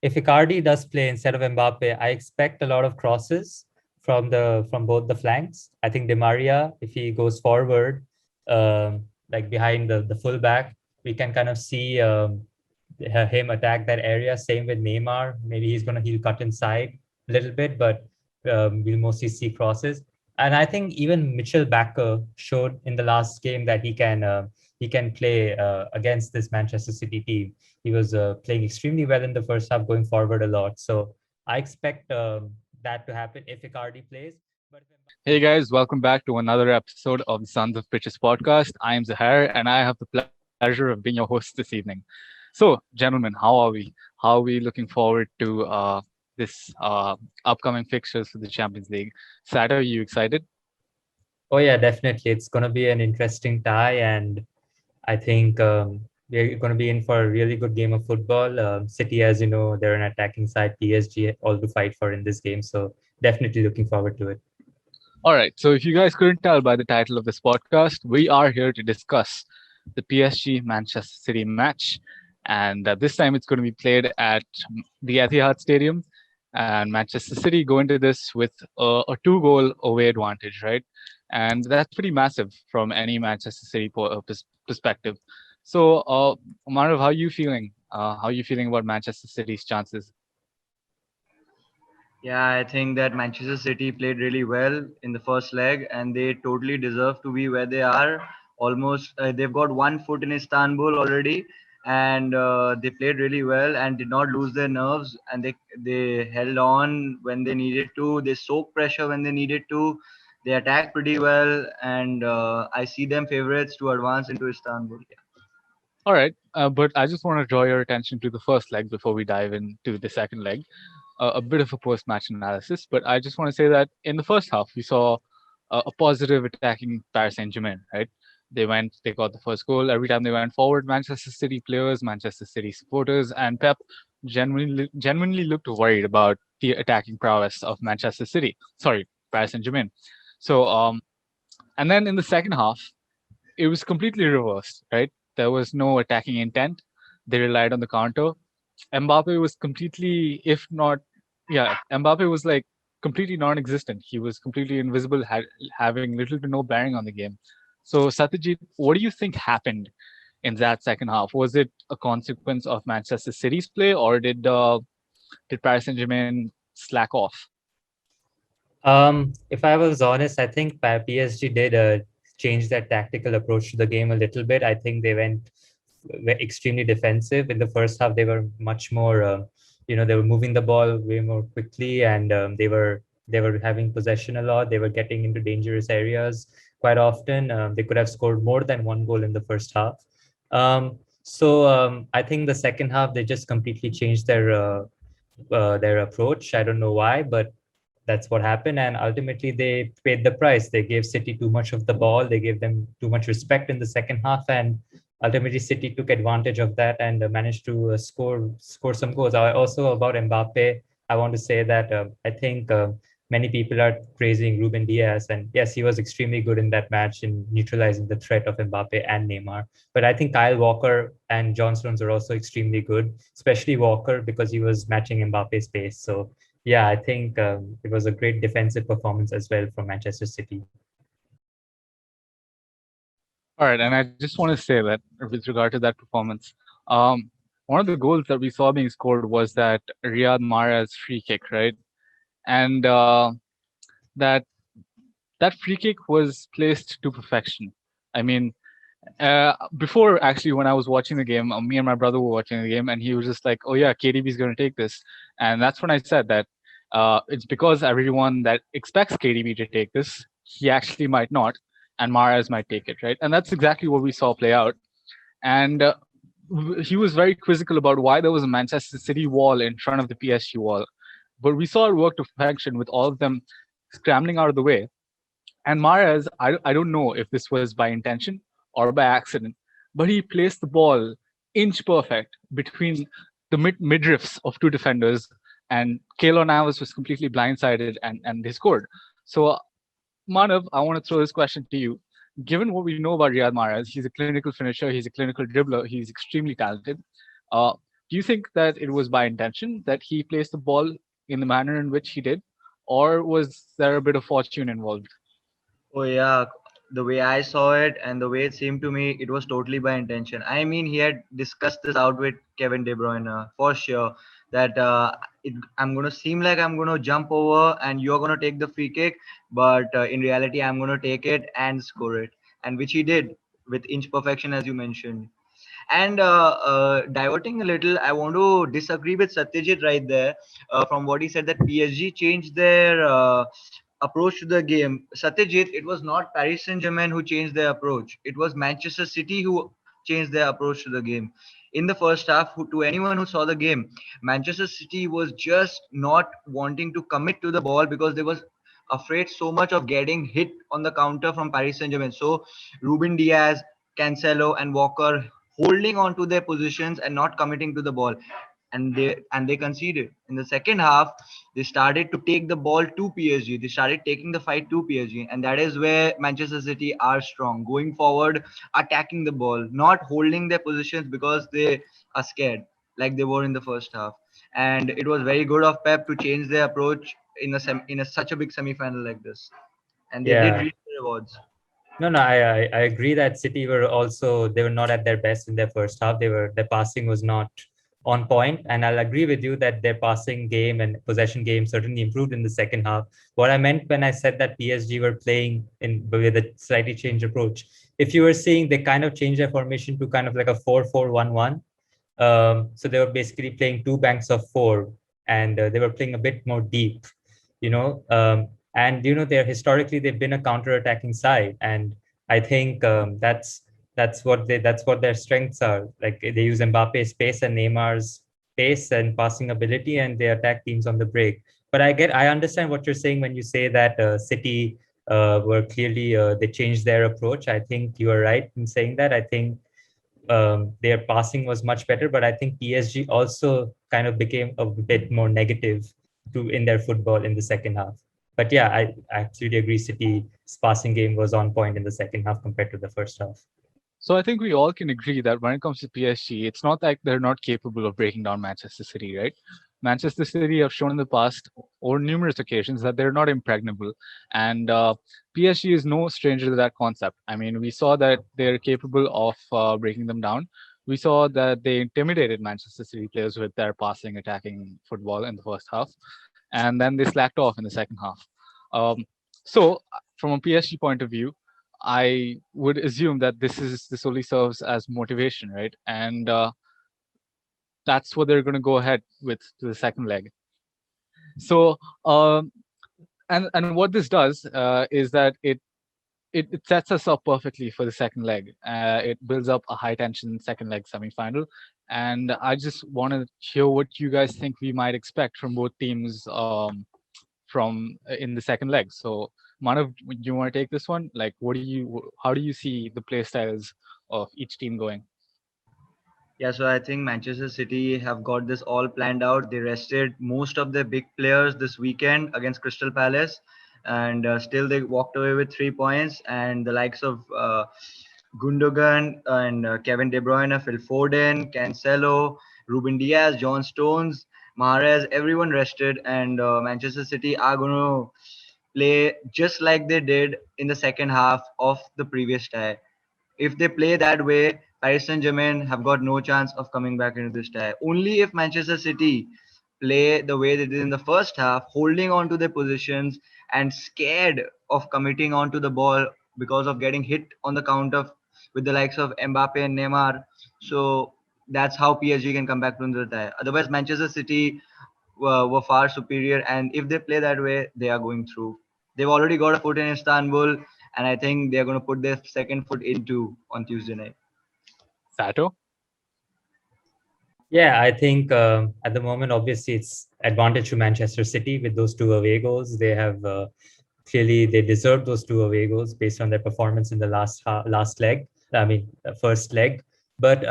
if Icardi does play instead of Mbappe, I expect a lot of crosses from both the flanks. I think Di Maria, if he goes forward, like behind the fullback, we can kind of see him attack that area. Same with Neymar. Maybe he'll cut inside a little bit, but we'll mostly see crosses. And I think even Mitchell Bakker showed in the last game that he can play against this Manchester City team. He was playing extremely well in the first half, going forward a lot. So I expect that to happen if Icardi plays. But Hey guys, welcome back to another episode of the Sons of Pitches podcast. I am Zahar and I have the pleasure of being your host this evening. So, gentlemen, how are we? How are we looking forward to this upcoming fixtures for the Champions League? Sad, are you excited? oh yeah, definitely, it's going to be an interesting tie, and I think we're going to be in for a really good game of football. City, as you know, they're an attacking side. PSG, all to fight for in this game. So definitely looking forward to it. All right, so if you guys couldn't tell by the title of this podcast, we are here to discuss the PSG Manchester City match. And this time it's going to be played at the Etihad Stadium. And Manchester City go into this with a 2-goal away advantage, right? And that's pretty massive from any Manchester City perspective. So, Manav, how are you feeling? How are you feeling about Manchester City's chances? Yeah, I think that Manchester City played really well in the first leg, and they totally deserve to be where they are. Almost, they've got one foot in Istanbul already, and they played really well and did not lose their nerves. And they held on when they needed to. They soaked pressure when they needed to. They attacked pretty well, and I see them favorites to advance into Istanbul. All right, but I just want to draw your attention to the first leg before we dive into the second leg. A bit of a post-match analysis, but I just want to say that in the first half, we saw a positive attacking Paris Saint-Germain, right? They got the first goal. Every time they went forward, Manchester City players, Manchester City supporters, and Pep genuinely looked worried about the attacking prowess of Manchester City. Sorry, Paris Saint-Germain. So, and then in the second half, it was completely reversed, right? There was no attacking intent. They relied on the counter. Mbappe was completely, if not, yeah, Mbappe was like completely non-existent. He was completely invisible, having little to no bearing on the game. So, Satyajit, what do you think happened in that second half? Was it a consequence of Manchester City's play, or did Paris Saint-Germain slack off? If I was honest, I think PSG did change their tactical approach to the game a little bit. I think were extremely defensive. In the first half, they were much more, they were moving the ball way more quickly, and they were having possession a lot. They were getting into dangerous areas quite often. They could have scored more than one goal in the first half. I think the second half they just completely changed their approach. I don't know why, but that's what happened, and ultimately they paid the price. They gave City too much of the ball. They gave them too much respect in the second half, and ultimately City took advantage of that and managed to score some goals. Also about Mbappe, I want to say that I think many people are praising Ruben Diaz, and yes, he was extremely good in that match in neutralizing the threat of Mbappe and Neymar. But I think Kyle Walker and John Stones are also extremely good, especially Walker because he was matching Mbappe's pace. So yeah, I think it was a great defensive performance as well from Manchester City. All right, and I just want to say that with regard to that performance, one of the goals that we saw being scored was that Riyad Mahrez free kick, right? And that that free kick was placed to perfection. I mean, before actually, when I was watching the game, me and my brother were watching the game, and he was just like, "Oh yeah, KDB is going to take this," and that's when I said that it's because everyone that expects KDB to take this, he actually might not, and Mahrez might take it, right? And that's exactly what we saw play out. And he was very quizzical about why there was a Manchester City wall in front of the PSG wall, but we saw it work to perfection with all of them scrambling out of the way. And Mahrez, I don't know if this was by intention or by accident, but he placed the ball inch perfect between the midriffs of two defenders, and Keylor Navas was completely blindsided, and they scored. So, Manav, I want to throw this question to you. Given what we know about Riyad Mahrez, he's a clinical finisher, he's a clinical dribbler, he's extremely talented. Uh, Do you think that it was by intention that he placed the ball in the manner in which he did, or was there a bit of fortune involved? Oh yeah, the way I saw it and the way it seemed to me, it was totally by intention. I mean, he had discussed this out with Kevin De Bruyne for sure that I'm gonna seem like I'm gonna jump over and you're gonna take the free kick, but in reality, I'm gonna take it and score it, and which he did with inch perfection, as you mentioned. And diverting a little, I want to disagree with Satyajit right there from what he said that PSG changed their approach to the game. Satyajit, it was not Paris Saint-Germain who changed their approach. It was Manchester City who changed their approach to the game. In the first half, to anyone who saw the game, Manchester City was just not wanting to commit to the ball because they was afraid so much of getting hit on the counter from Paris Saint-Germain. So Ruben Diaz, Cancelo, and Walker holding on to their positions and not committing to the ball, and they conceded. In the second half, they started to take the ball to PSG. They started taking the fight to PSG, and that is where Manchester City are strong, going forward, attacking the ball, not holding their positions because they are scared like they were in the first half. And it was very good of Pep to change their approach in a such a big semi-final like this, and they did Yeah. reap the rewards. No, I agree that City were also, they were not at their best in their first half. Their passing was not on point, and I'll agree with you that their passing game and possession game certainly improved in the second half. What I meant when I said that PSG were playing in with a slightly changed approach, if you were seeing, they kind of changed their formation to kind of like a 4-4-1-1. So they were basically playing two banks of four, and they were playing a bit more deep, you know. And they're historically they've been a counter-attacking side, and I think that's what their strengths are. Like they use Mbappe's pace and Neymar's pace and passing ability, and they attack teams on the break. But I understand what you're saying when you say that City were clearly they changed their approach. I think you are right in saying that. I think their passing was much better, but I think PSG also kind of became a bit more negative to in their football in the second half. But yeah, I absolutely agree. City's passing game was on point in the second half compared to the first half. So I think we all can agree that when it comes to PSG, it's not like they're not capable of breaking down Manchester City, right? Manchester City have shown in the past or numerous occasions that they're not impregnable, and PSG is no stranger to that concept. I mean, we saw that they're capable of breaking them down. We saw that they intimidated Manchester City players with their passing, attacking football in the first half, and then they slacked off in the second half. Um, so, from a PSG point of view, I would assume that this only serves as motivation, right? And that's what they're going to go ahead with to the second leg. So, and what this does is that it sets us up perfectly for the second leg. It builds up a high tension second leg semifinal, and I just want to hear what you guys think we might expect from both teams from in the second leg. So, Manav, you want to take this one? Like, how do you see the play styles of each team going? Yeah, so I think Manchester City have got this all planned out. They rested most of their big players this weekend against Crystal Palace, and still they walked away with 3 points. And the likes of Gundogan and Kevin De Bruyne, Phil Foden, Cancelo, Ruben Diaz, John Stones, Mahrez, everyone rested, and Manchester City are going to play just like they did in the second half of the previous tie. If they play that way, Paris Saint-Germain have got no chance of coming back into this tie. Only if Manchester City play the way they did in the first half, holding on to their positions and scared of committing onto the ball because of getting hit on the counter with the likes of Mbappe and Neymar. So that's how PSG can come back to the tie. Otherwise, Manchester City were far superior, and if they play that way, they are going through. They've already got a foot in Istanbul, and I think they're going to put their second foot into on Tuesday night. Sato? Yeah, I think at the moment, obviously, it's advantage to Manchester City with those two away goals. They have clearly they deserve those two away goals based on their performance in the last leg. I mean, the first leg. But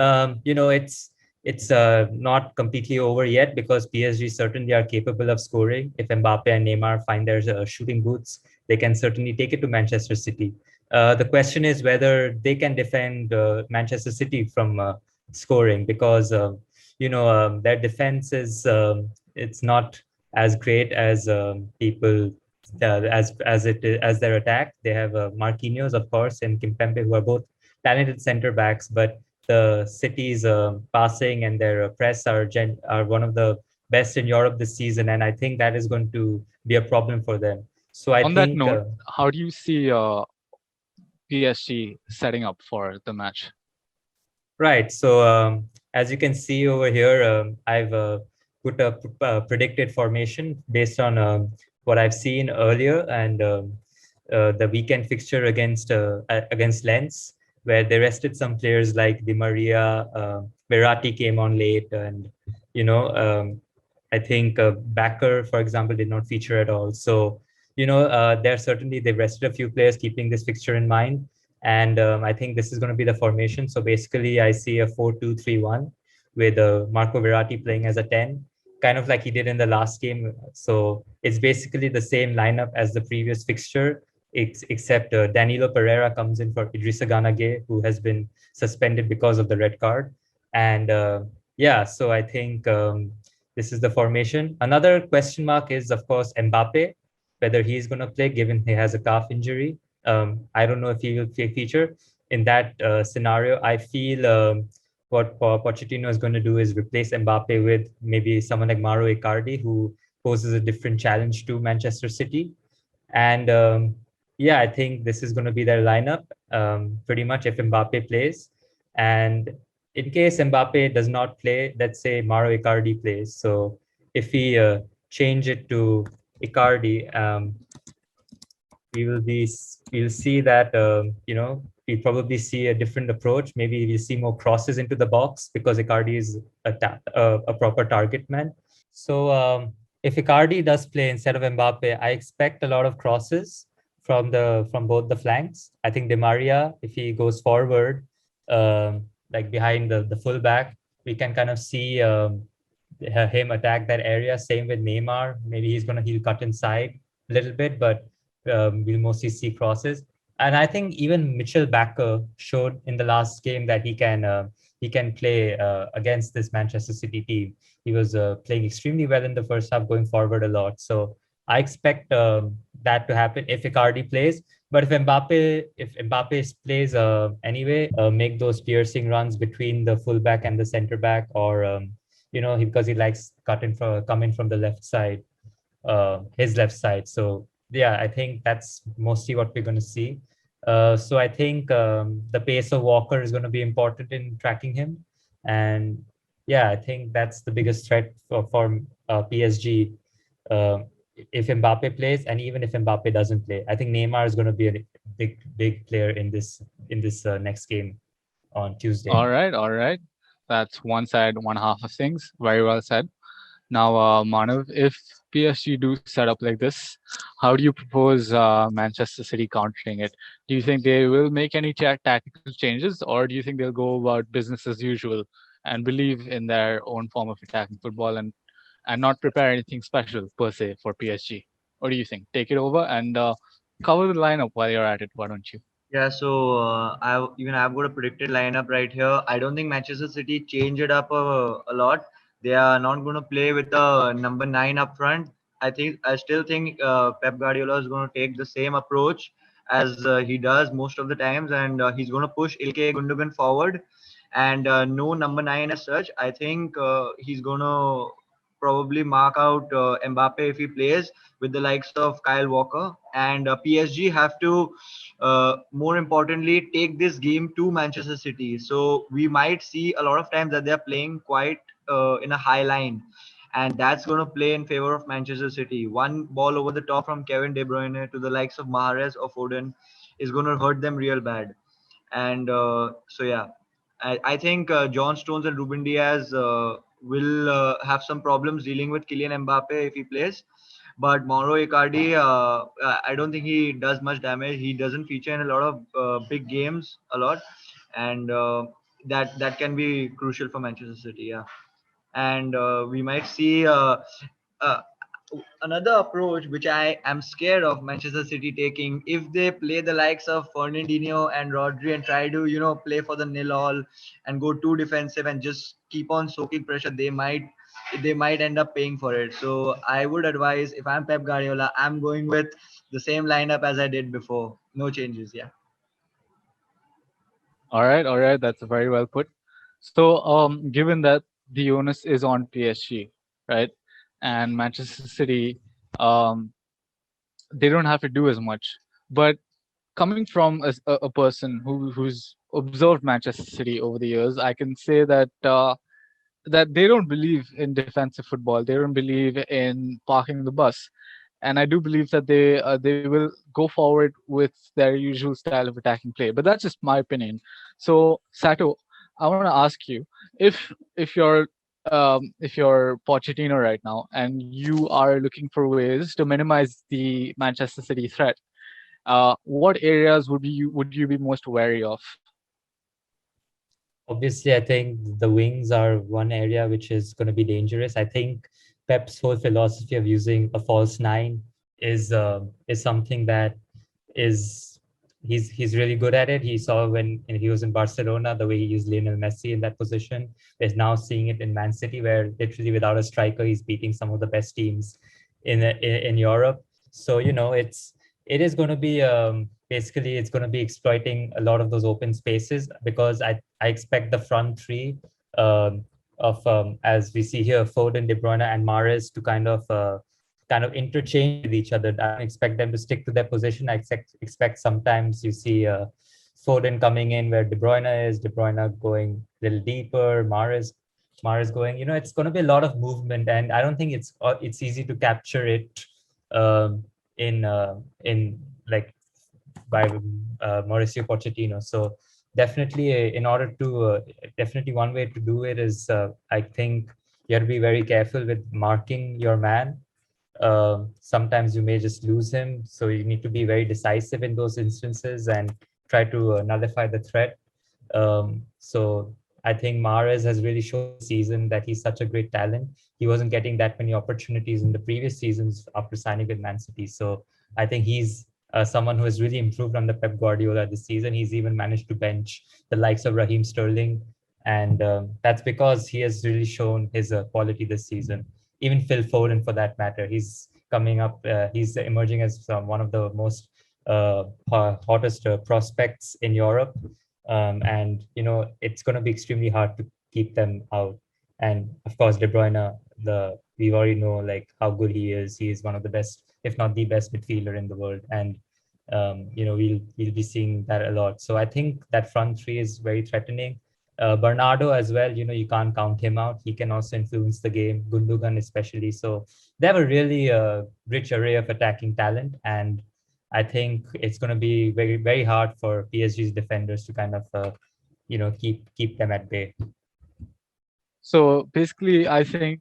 it's not completely over yet because PSG certainly are capable of scoring. If Mbappe and Neymar find their shooting boots, they can certainly take it to Manchester City. The question is whether they can defend Manchester City from scoring because their defense is it's not as great as people as their attack. They have Marquinhos, of course, and Kimpembe, who are both talented center backs, but the City's passing and their press are one of the best in Europe this season, and I think that is going to be a problem for them. So I On that think note, how do you see PSG setting up for the match? right. So as you can see over here, I've put a predicted formation based on what I've seen earlier and the weekend fixture against Lens, where they rested some players like Di Maria, Verratti came on late, and I think Backer, for example, did not feature at all. So there certainly they've rested a few players, keeping this fixture in mind. And I think this is going to be the formation. So basically, I see a 4-2-3-1 with Marco Verratti playing as a 10, kind of like he did in the last game. So it's basically the same lineup as the previous fixture, except Danilo Pereira comes in for Idrissa Gana Gueye, who has been suspended because of the red card. And yeah, so I think this is the formation. Another question mark is, of course, Mbappe, whether he's going to play given he has a calf injury. I don't know if he will feature in that scenario. I feel what Pochettino is going to do is replace Mbappe with maybe someone like Mauro Icardi, who poses a different challenge to Manchester City. And yeah, I think this is going to be their lineup pretty much if Mbappe plays. And in case Mbappe does not play, let's say Mauro Icardi plays. So if we change it to Icardi, we'll see that we'll probably see a different approach. Maybe we'll see more crosses into the box because Icardi is a proper target man. So if Icardi does play instead of Mbappe, I expect a lot of crosses from both the flanks. I think Di Maria, if he goes forward, like behind the fullback, we can kind of see him attack that area. Same with Neymar. Maybe he'll cut inside a little bit, but we'll mostly see crosses. And I think even Mitchell Baker showed in the last game that he can play against this Manchester City team. He was playing extremely well in the first half, going forward a lot. So I expect that to happen if Icardi plays. But if Mbappe plays anyway, make those piercing runs between the fullback and the center back, or because he likes coming from the left side, his left side. So yeah, I think that's mostly what we're going to see. So I think the pace of Walker is going to be important in tracking him, and yeah, I think that's the biggest threat for PSG. Uh, if Mbappe plays, and even if Mbappe doesn't play, I think Neymar is going to be a big player in this next game on Tuesday. All right. That's one side, one half of things. Very well said. Now, Manav, if PSG do set up like this, how do you propose Manchester City countering it? Do you think they will make any tactical changes, or do you think they'll go about business as usual and believe in their own form of attacking football and not prepare anything special per se for PSG? What do you think? Take it over and cover the lineup while you're at it. Why don't you? Yeah, so I've got a predicted lineup right here. I don't think Manchester City change it up a lot. They are not going to play with a number 9 up front. I still think Pep Guardiola is going to take the same approach as he does most of the times, and he's going to push Ilkay Gundogan forward, and no number 9 as such. I think he's going to probably mark out Mbappe if he plays with the likes of Kyle Walker, and PSG have to more importantly take this game to Manchester City. So we might see a lot of times that they're playing quite in a high line, and that's going to play in favor of Manchester City. One ball over the top from Kevin De Bruyne to the likes of Mahrez or Foden is going to hurt them real bad. And so yeah, I think John Stones and Ruben Diaz will have some problems dealing with Kylian Mbappe if he plays. But Mauro Icardi, I don't think he does much damage. He doesn't feature in a lot of big games a lot, and that can be crucial for Manchester City. Yeah, and we might see. Uh, another approach which I am scared of Manchester City taking, if they play the likes of Fernandinho and Rodri and try to play for the nil all and go too defensive and just keep on soaking pressure, they might end up paying for it. So I would advise, if I'm Pep Guardiola, I'm going with the same lineup as I did before. No changes. Yeah. All right, that's very well put. So, given that the onus is on PSG, right, and Manchester City, um, they don't have to do as much. But coming from a person who's observed Manchester City over the years, I can say that they don't believe in defensive football. They don't believe in parking the bus, and I do believe that they will go forward with their usual style of attacking play. But that's just my opinion. So Sato, I want to ask you if you're Pochettino right now and you are looking for ways to minimize the Manchester City threat, what areas would you be most wary of? Obviously, I think the wings are one area which is going to be dangerous. I think Pep's whole philosophy of using a false nine is something that is he's really good at it. He saw when he was in Barcelona the way he used Lionel Messi in that position. Is now seeing it in Man City, where literally without a striker, he's beating some of the best teams in Europe. So it is going to be basically it's going to be exploiting a lot of those open spaces, because I expect the front three of as we see here, Foden, De Bruyne, and Mahrez to kind of interchange with each other. I don't expect them to stick to their position. I expect sometimes you see Foden coming in where De Bruyne going a little deeper, Mahrez going. It's going to be a lot of movement, and I don't think it's easy to capture it in like by Mauricio Pochettino. So definitely, in order to definitely one way to do it is I think you have to be very careful with marking your man. Sometimes you may just lose him, so you need to be very decisive in those instances and try to nullify the threat. So I think Mahrez has really shown this season that he's such a great talent. He wasn't getting that many opportunities in the previous seasons after signing with Man City. So I think he's someone who has really improved under Pep Guardiola this season. He's even managed to bench the likes of Raheem Sterling, and that's because he has really shown his quality this season. Even Phil Foden, for that matter, he's coming up. He's emerging as one of the most hottest prospects in Europe, and it's going to be extremely hard to keep them out. And of course, De Bruyne, we already know like how good he is. He is one of the best, if not the best, midfielder in the world, and we'll be seeing that a lot. So I think that front three is very threatening. Bernardo as well, you can't count him out. He can also influence the game, Gundogan especially. So they have a really rich array of attacking talent, and I think it's going to be very, very hard for PSG's defenders to kind of, keep them at bay. So basically, I think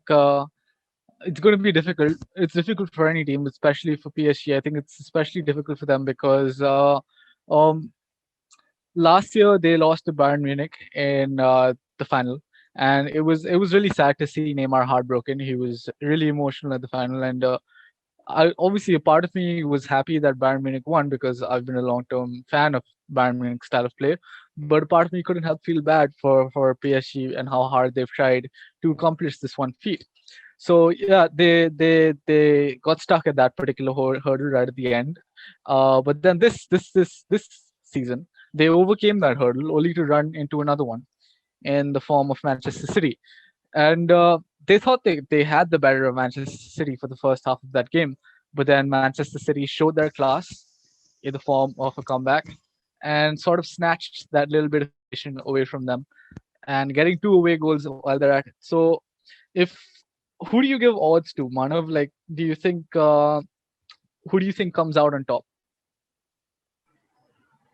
it's going to be difficult. It's difficult for any team, especially for PSG. I think it's especially difficult for them because um, last year they lost to Bayern Munich in the final, and it was really sad to see Neymar heartbroken. He was really emotional at the final, and obviously a part of me was happy that Bayern Munich won because I've been a long-term fan of Bayern Munich's style of play. But a part of me couldn't help feel bad for PSG and how hard they've tried to accomplish this one feat. So yeah, they got stuck at that particular hurdle right at the end. But then this season they overcame that hurdle only to run into another one in the form of Manchester City, and they thought they had the better of Manchester City for the first half of that game, but then Manchester City showed their class in the form of a comeback and sort of snatched that little bit of position away from them and getting two away goals while they're at it. So, if who do you give odds to, Manav? Like, do you think who do you think comes out on top?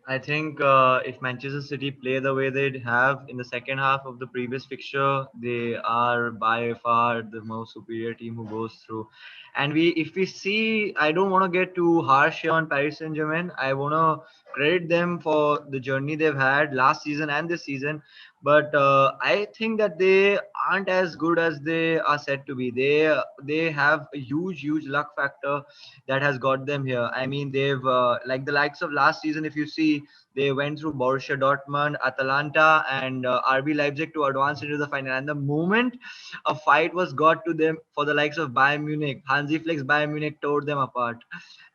I think if Manchester City play the way they have in the second half of the previous fixture, they are by far the most superior team who goes through. And if we see, I don't want to get too harsh here on Paris Saint-Germain. I want to credit them for the journey they've had last season and this season. but I think that they aren't as good as they are said to be. They have a huge luck factor that has got them here. I mean, they've like the likes of last season. If you see, they went through Borussia Dortmund, Atalanta, and RB Leipzig to advance into the final. And the moment a fight was got to them for the likes of Bayern Munich, Hansi Flick's Bayern Munich tore them apart.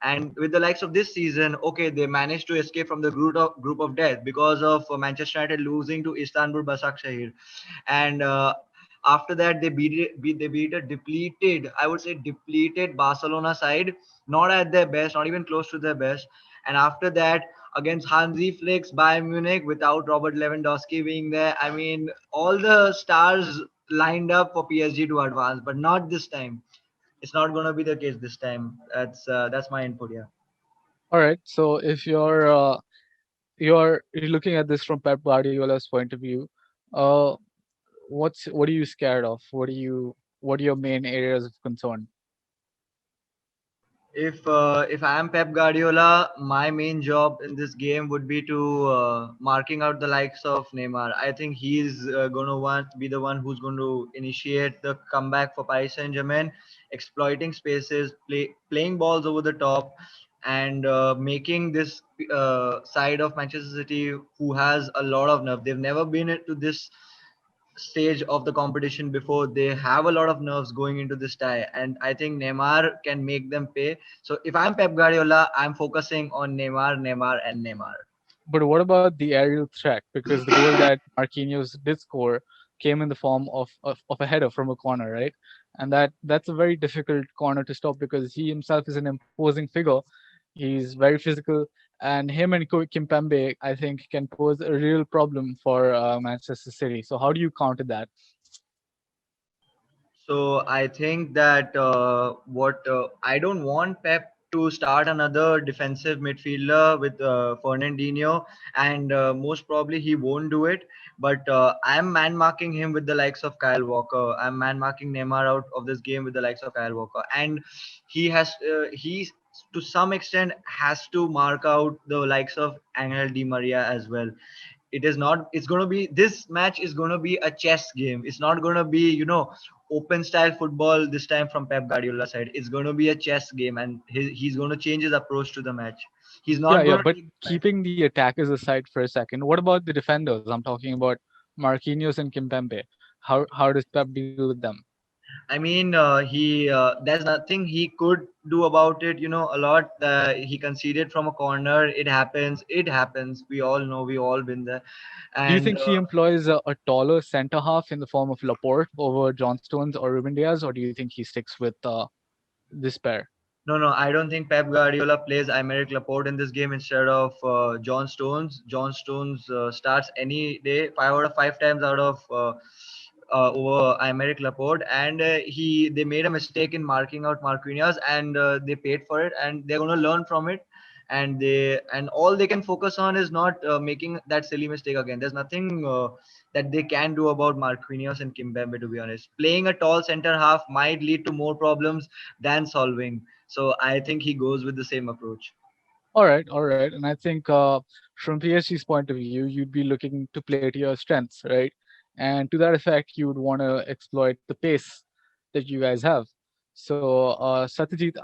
And with the likes of this season, okay, they managed to escape from the group of death because of Manchester United losing to Istanbul Başakşehir, and after that they beat a depleted, I would say depleted Barcelona side, not at their best, not even close to their best. And after that, against Hansi Flick's Bayern Munich without Robert Lewandowski being there, I mean, all the stars lined up for PSG to advance, but not this time. It's not going to be the case this time. That's my input here. All right. So if you're looking at this from Pep Guardiola's point of view, uh, what are you scared of? What are your main areas of concern? If I am Pep Guardiola, my main job in this game would be to marking out the likes of Neymar. I think he's going to want be the one who's going to initiate the comeback for Paris Saint-Germain, exploiting spaces, playing balls over the top, and making this side of Manchester City, who has a lot of nerve. They've never been to this stage of the competition before. They have a lot of nerves going into this tie, and I think Neymar can make them pay. So if I'm Pep Guardiola, I'm focusing on Neymar, Neymar, and Neymar. But what about the aerial threat? Because the goal that Marquinhos did score came in the form of a header from a corner, right? And that's a very difficult corner to stop because he himself is an imposing figure. He's very physical, and him and Kimpembe, I think, can pose a real problem for Manchester City. So how do you counter that? So I think that what I don't want Pep to start another defensive midfielder with Fernandinho, and most probably he won't do it. But I'm man marking him with the likes of Kyle Walker. I'm man marking Neymar out of this game with the likes of Kyle Walker, and he to some extent has to mark out the likes of Angel Di Maria as well. It is not, it's going to be, this match is going to be a chess game. It's not going to be, open style football this time from Pep Guardiola side. It's going to be a chess game, and he's going to change his approach to the match. He's Yeah, not yeah. going to But take the match. keeping the attackers aside for a second, what about the defenders? I'm talking about Marquinhos and Kimpembe. How does Pep deal with them? I mean, he there's nothing he could do about it. A lot. He conceded from a corner. It happens. It happens. We all know. We all been there. Do you And think he employs a taller center half in the form of Laporte over John Stones or Ruben Diaz, or do you think he sticks with this pair? no, no, I don't think Pep Guardiola plays Aymeric Laporte in this game instead of John Stones. John Stones starts any day, 5 out of 5 times out of over Aymeric Laporte, and they made a mistake in marking out Marquinhos, and they paid for it, and they're going to learn from it, and all they can focus on is not making that silly mistake again. There's nothing that they can do about Marquinhos and Kimpembe, to be honest. Playing a tall center half might lead to more problems than solving. So I think he goes with the same approach. All right. And I think from PSG's point of view, you'd be looking to play to your strengths, right? And to that effect, you would want to exploit the pace that you guys have. So, Satyajit,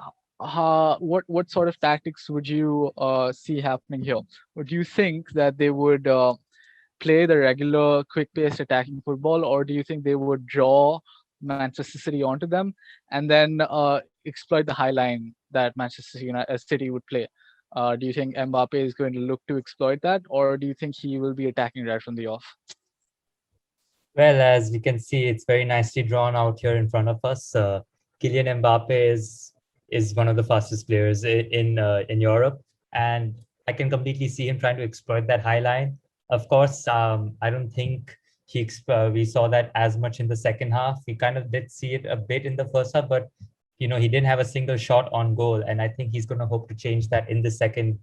what sort of tactics would you see happening here? Would you think that they would play the regular quick-paced attacking football, or do you think they would draw Manchester City onto them and then exploit the high line that City would play? Do you think Mbappe is going to look to exploit that, or do you think he will be attacking right from the off? Well, as we can see, it's very nicely drawn out here in front of us. Kylian Mbappe is one of the fastest players in Europe, and I can completely see him trying to exploit that high line. Of course, I don't think we saw that as much in the second half. We kind of did see it a bit in the first half, but he didn't have a single shot on goal, and I think he's going to hope to change that in the second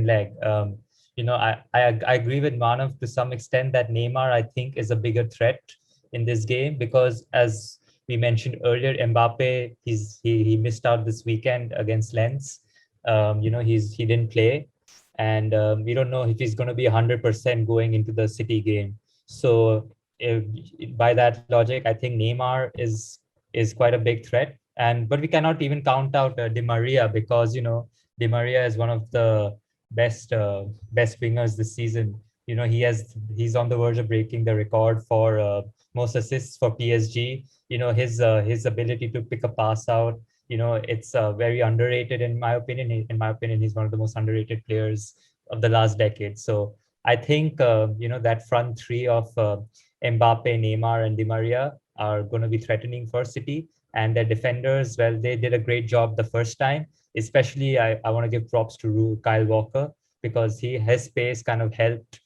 leg. I agree with Manav to some extent that Neymar, I think, is a bigger threat in this game because, as we mentioned earlier, Mbappe, he missed out this weekend against Lens. He didn't play, and we don't know if he's going to be 100% going into the City game. So if, by that logic, I think Neymar is quite a big threat. And but we cannot even count out Di Maria, because Di Maria is one of the best wingers this season. He's on the verge of breaking the record for most assists for PSG. His ability to pick a pass out. It's very underrated in my opinion. In my opinion, he's one of the most underrated players of the last decade. So I think that front three of Mbappe, Neymar, and Di Maria are going to be threatening for City. And their defenders, well, they did a great job the first time. Especially, I want to give props to Kyle Walker, because his pace kind of helped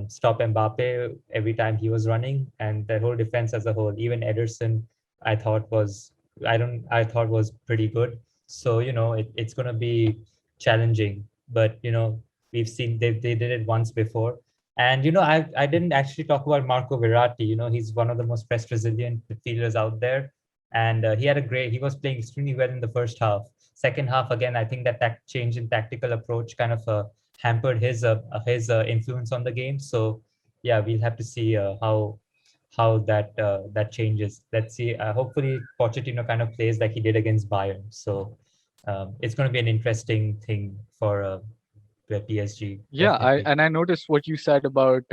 stop Mbappe every time he was running, and the whole defense as a whole. Even Ederson, I thought was I thought was pretty good. So it's going to be challenging, but we've seen they did it once before. And I didn't actually talk about Marco Verratti. He's one of the most press resilient midfielders out there, and he was playing extremely well in the first half. Second half, again, I think that change in tactical approach kind of hampered his influence on the game. So yeah, we'll have to see how that changes. Let's see. Hopefully, Pochettino kind of plays like he did against Bayern. So it's going to be an interesting thing for PSG. Yeah, Definitely. I noticed what you said about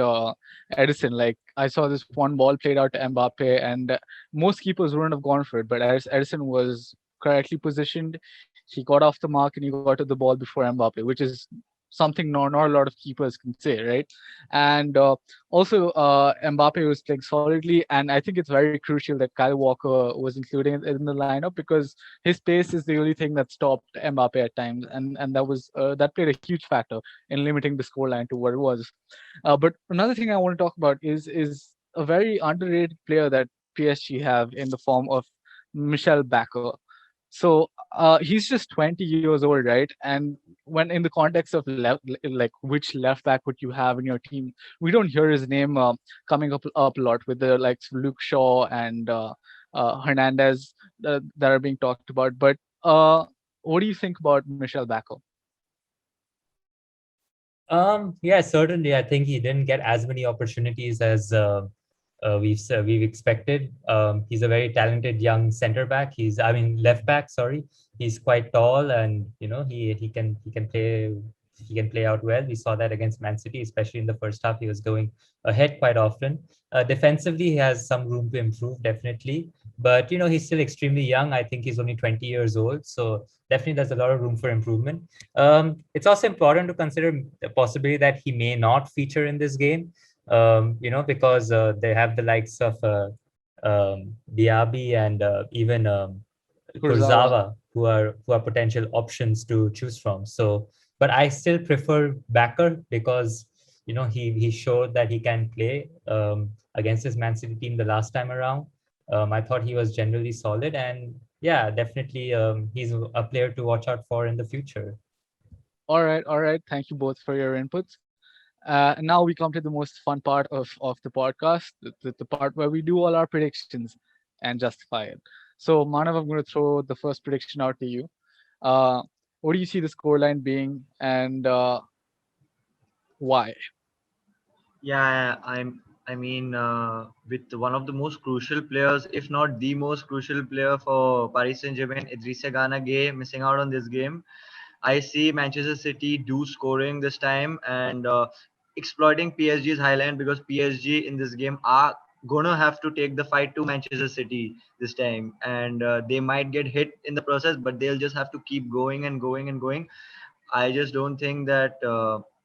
Edison. Like I saw this one ball played out to Mbappe, and most keepers wouldn't have gone for it, but Edison was correctly positioned. He got off the mark and he got to the ball before Mbappe, which is something not a lot of keepers can say, right? And also, Mbappe was playing solidly, and I think it's very crucial that Kyle Walker was included in the lineup, because his pace is the only thing that stopped Mbappe at times, and that played a huge factor in limiting the scoreline to what it was. But another thing I want to talk about is a very underrated player that PSG have in the form of Michel Bakker. So he's just 20 years old, right? And when in the context of like which left back would you have in your team, we don't hear his name coming up a lot with the likes of Luke Shaw and Hernandez that are being talked about. But what do you think about Michel Bakker? Yeah, certainly. I think he didn't get as many opportunities as we've expected. He's a very talented young center back. I mean, left back. Sorry, he's quite tall, and he can play out well. We saw that against Man City, especially in the first half. He was going ahead quite often. Defensively, he has some room to improve, definitely. But he's still extremely young. I think he's only 20 years old, so definitely there's a lot of room for improvement. It's also important to consider the possibility that he may not feature in this game, because they have the likes of Diaby and even Kurzawa. Kurzawa, who are potential options to choose from. So, but I still prefer Bakker, because he showed that he can play against his Man City team the last time around. I thought he was generally solid, and yeah, definitely he's a player to watch out for in the future. All right. Thank you both for your inputs. And now we come to the most fun part of the podcast, the part where we do all our predictions and justify it. So, Manav, I'm going to throw the first prediction out to you. Uh, what do you see the scoreline being, and why? Yeah, I mean, with one of the most crucial players, if not the most crucial player for Paris Saint-Germain, Idrissa Gana Gueye, missing out on this game. I see Manchester City do scoring this time and exploiting PSG's highline, because PSG in this game are gonna have to take the fight to Manchester City this time, and they might get hit in the process, but they'll just have to keep going and going and going. I just don't think that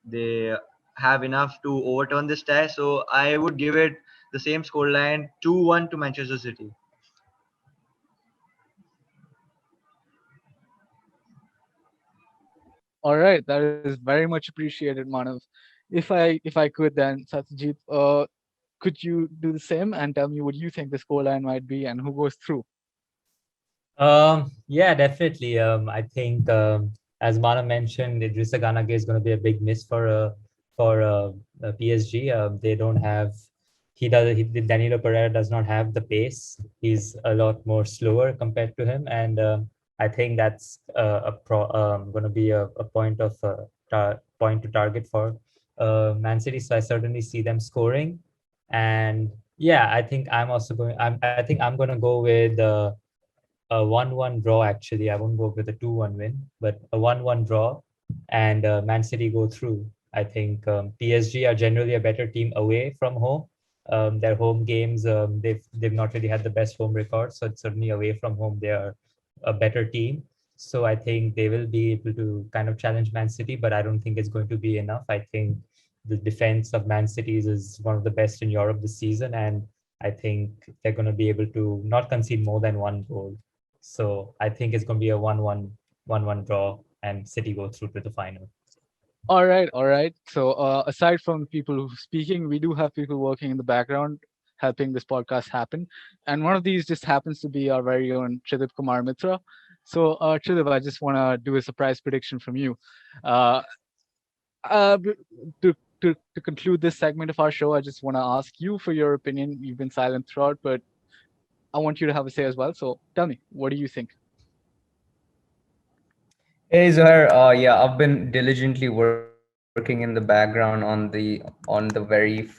they have enough to overturn this tie. So I would give it the same scoreline, 2-1 to Manchester City. All right, that is very much appreciated, Manav. If I could then, Satyajit, could you do the same and tell me what you think the scoreline might be and who goes through? Yeah, definitely. I think, as Mana mentioned, Idrissa Gana Gueye is going to be a big miss for PSG. They don't have Danilo Pereira does not have the pace. He's a lot more slower compared to him, and I think that's going to be a point to target for Man City. So I certainly see them scoring. And yeah, I think I think I'm gonna go with a 1-1 draw. Actually, I won't go with a 2-1 win, but a 1-1 draw, and Man City go through. I think PSG are generally a better team away from home. Their home games, they've not really had the best home record, so it's certainly away from home they are a better team. So I think they will be able to kind of challenge Man City, but I don't think it's going to be enough. I think the defense of Man City's is one of the best in Europe this season, and I think they're going to be able to not concede more than one goal. So I think it's going to be a 1-1 draw, and City go through to the final. All right, all right. So aside from the people who are speaking, we do have people working in the background helping this podcast happen. And one of these just happens to be our very own Tridip Kumar Mitra. So Tridip, I just want to do a surprise prediction from you. Uh, b- to conclude this segment of our show, I just want to ask you for your opinion. You've been silent throughout, but I want you to have a say as well. So tell me, what do you think? Hey Zohar, yeah, I've been diligently working in the background on the very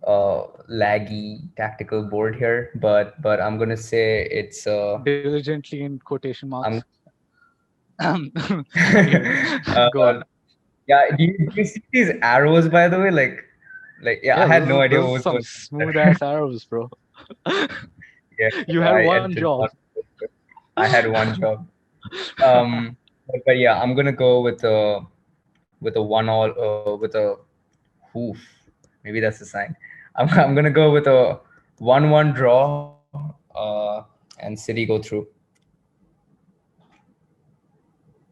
laggy tactical board here, but I'm gonna say it's Diligently in quotation marks. I'm Anyway, go on. yeah. Do you see these arrows by the way? Like yeah, I Yeah, had no idea those what are was some going smooth ass arrows, bro. Yeah, You had I one did job. not. I had one job. But yeah, I'm gonna go with a one all with a hoof. Maybe that's a sign. I'm gonna go with a 1-1 draw, and City go through.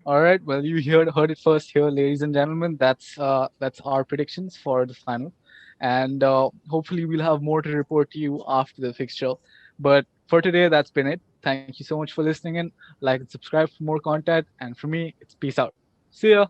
All right. Well, you heard it first here, ladies and gentlemen. That's our predictions for the final, and hopefully we'll have more to report to you after the fixture. But for today, that's been it. Thank you so much for listening in. Like and subscribe for more content. And for me, it's peace out. See ya.